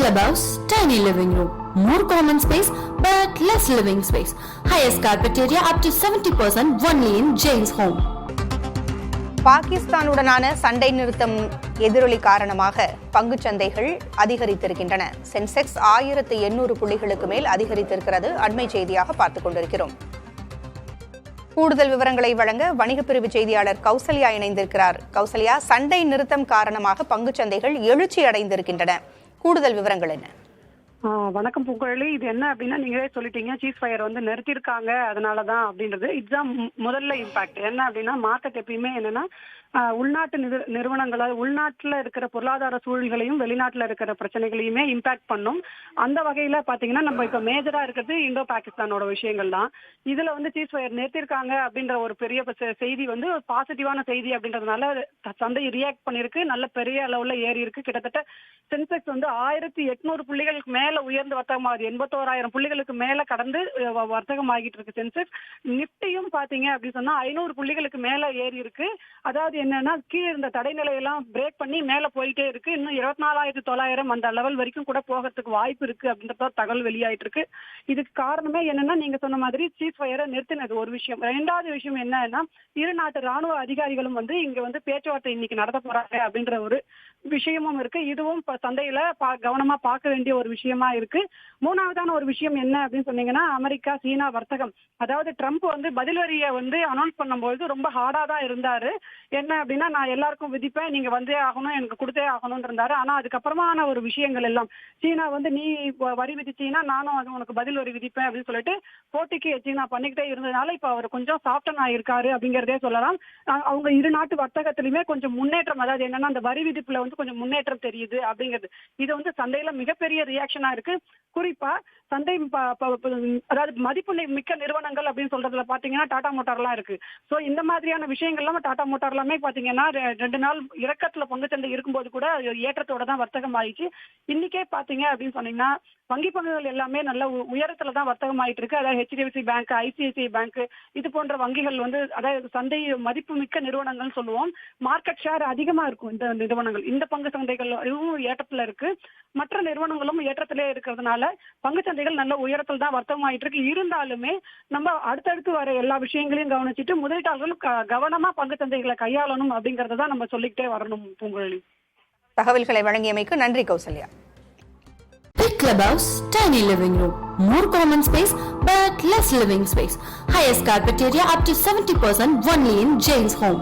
clubhouse, tiny living room, more common space but less living space. Highest carpet area up to 70% only in Jane's home. பாகிஸ்தானுடனான சண்டை நிறுத்தம் எதிரொலி காரணமாக பங்குச்சந்தைகள் அதிகரித்திருக்கின்றன. Sensex 1800 புள்ளிகளுக்கு மேல் அதிகரித்திருக்கிறது. அண்மை செய்தியாக பார்த்துக் கொண்டிருக்கிறோம். கூடுதல் விவரங்களை வழங்க வணிக பிரிவு செய்தியாளர் கௌசல்யா இணைந்திருக்கிறார். கௌசல்யா, சண்டை நிறுத்தம் காரணமாக பங்குச்சந்தைகள் எழுச்சி அடைந்திருக்கின்றன. கூடுதல் விவரங்கள் என்ன? வணக்கம் புகழி. இது என்ன அப்படின்னா, நீங்களே சொல்லிட்டீங்க, சீஸ் ஃபயர் வந்து நிறுத்திருக்காங்க அதனாலதான் அப்படின்றது. இதுதான் முதல்ல இம்பாக்ட். என்ன அப்படின்னா, மார்க்கெட் எப்பயுமே என்னன்னா உள்நாட்டு நிறுவனங்கள், உள்நாட்டுல இருக்கிற பொருளாதார சூழல்களையும் வெளிநாட்டுல இருக்கிற பிரச்சனைகளையுமே இம்பாக்ட் பண்ணும். அந்த வகையில பாத்தீங்கன்னா நம்ம இப்ப மேஜரா இருக்கிறது இந்தோ பாகிஸ்தானோட விஷயங்கள் தான். இதுல வந்து சீஸ் ஃபயர் நிறுத்திருக்காங்க அப்படின்ற ஒரு பெரிய செய்தி வந்து ஒரு பாசிட்டிவான செய்தி அப்படின்றதுனால சந்தை ரியாக்ட் பண்ணிருக்கு. நல்ல பெரிய அளவுல ஏறி இருக்கு. கிட்டத்தட்ட சென்செக்ஸ் வந்து 1800 புள்ளிகளுக்கு மேல உயர்ந்து வர்த்தகமாகுது. 81,000 புள்ளிகளுக்கு மேல கடந்து வர்த்தகம் ஆகிட்டு இருக்கு சென்செக்ஸ். நிப்டியும் பாத்தீங்க அப்படின்னு சொன்னா 500 புள்ளிகளுக்கு மேல ஏறி இருக்கு. அதாவது என்னன்னா, கீழே இருந்த தடைநிலையெல்லாம் பிரேக் பண்ணி மேல போயிட்டே இருக்கு. இன்னும் 24,900 அந்த லெவல் வரைக்கும் கூட போகிறதுக்கு வாய்ப்பு இருக்கு அப்படின்ற தகவல் வெளியாயிட்டு இருக்கு. இதுக்கு காரணமே என்னன்னா, நீங்க சொன்ன மாதிரி சீஸ் ஃபயரை நிறுத்தினது ஒரு விஷயம். இரண்டாவது விஷயம் என்னன்னா, இரு நாட்டு ராணுவ அதிகாரிகளும் வந்து இங்க வந்து பேச்சுவார்த்தை இன்னைக்கு நடத்த போறாங்க அப்படின்ற ஒரு விஷயமும் இருக்கு. இதுவும் சந்தையில கவனமா பார்க்க வேண்டிய ஒரு விஷயமா இருக்கு. மூணாவதான ஒரு விஷயம் என்ன அப்படின்னு சொன்னீங்கன்னா, அமெரிக்கா சீனா வர்த்தகம். அதாவது ட்ரம்ப் வந்து பதில் வரியை வந்து அனௌன்ஸ் பண்ணும்போது ரொம்ப ஹார்டா தான் இருந்தாரு. என்ன அப்படின்னா, நான் எல்லாருக்கும் விதிப்பேன், நீங்க வந்தே ஆகணும், எனக்கு கொடுத்தே ஆகணும்னு இருந்தாரு. ஆனா அதுக்கப்புறமான ஒரு விஷயங்கள் எல்லாம், சீனா வந்து நீ வரி விதிச்சீங்கன்னா நானும் அது உனக்கு பதில் வரி விதிப்பேன் அப்படின்னு சொல்லிட்டு போட்டிக்கு சீனா பண்ணிக்கிட்டே இருந்ததுனால இப்ப அவர் கொஞ்சம் சாஃப்டன் ஆயிருக்காரு அப்படிங்கறதே சொல்லலாம். அவங்க இரு நாட்டு வர்த்தகத்திலுமே கொஞ்சம் முன்னேற்றம், அதாவது என்னன்னா அந்த வரி விதிப்புல வந்து கொஞ்சம் முன்னேற்றம் தெரியுது அப்படிங்கிறது. இது வந்து சந்தையில மிகப்பெரிய ரியாக்ஷனா இருக்கு. குறிப்பா சந்தை அதாவது மதிப்பு மிக்க நிறுவனங்கள் அப்படின்னு சொல்றதுல பாத்தீங்கன்னா டாடா மோட்டார்லாம் இருக்கு. சோ இந்த மாதிரியான விஷயங்கள் எல்லாம் டாடா மோட்டார் எல்லாமே பாத்தீங்கன்னா 2 நாள் இறக்கத்துல பங்குச்சந்தை இருக்கும்போது கூட ஏற்றத்தோட தான் வர்த்தகம் ஆயிடுச்சு. இன்னைக்கே பாத்தீங்க அப்படின்னு சொன்னீங்கன்னா வங்கி பங்குகள் எல்லாமே நல்ல உயரத்துல தான் வர்த்தகம் ஆயிட்டு இருக்கு. அதாவது HDFC பேங்க், ICICI பேங்க், இது போன்ற வங்கிகள் வந்து அதாவது சந்தை மதிப்பு மிக்க நிறுவனங்கள் சொல்லுவோம். மார்க்கெட் ஷேர் அதிகமா இருக்கும் இந்த நிறுவனங்கள். இந்த பங்கு சந்தைகள் ஏற்றத்துல இருக்கு. மற்ற நிறுவனங்களும் ஏற்றத்திலே இருக்கிறதுனால பங்கு சந்தைகள் நல்ல உயரத்தில் தான் வர்த்தகம் ஆயிட்டு இருக்கு. இருந்தாலுமே நம்ம அடுத்தடுத்து வர எல்லா விஷயங்களையும் கவனிச்சுட்டு முதலீட்டாளர்கள் கவனமா பங்கு சந்தைகளை கையாளணும் அப்படிங்கறத தான் நம்ம சொல்லிக்கிட்டே வரணும். பூங்குழலி, தகவல்களை வழங்கியமைக்கு நன்றி Kausalya. Big clubhouse, tiny living room, more common space but less living space. Highest carpet area up to 70% only in Jane's home.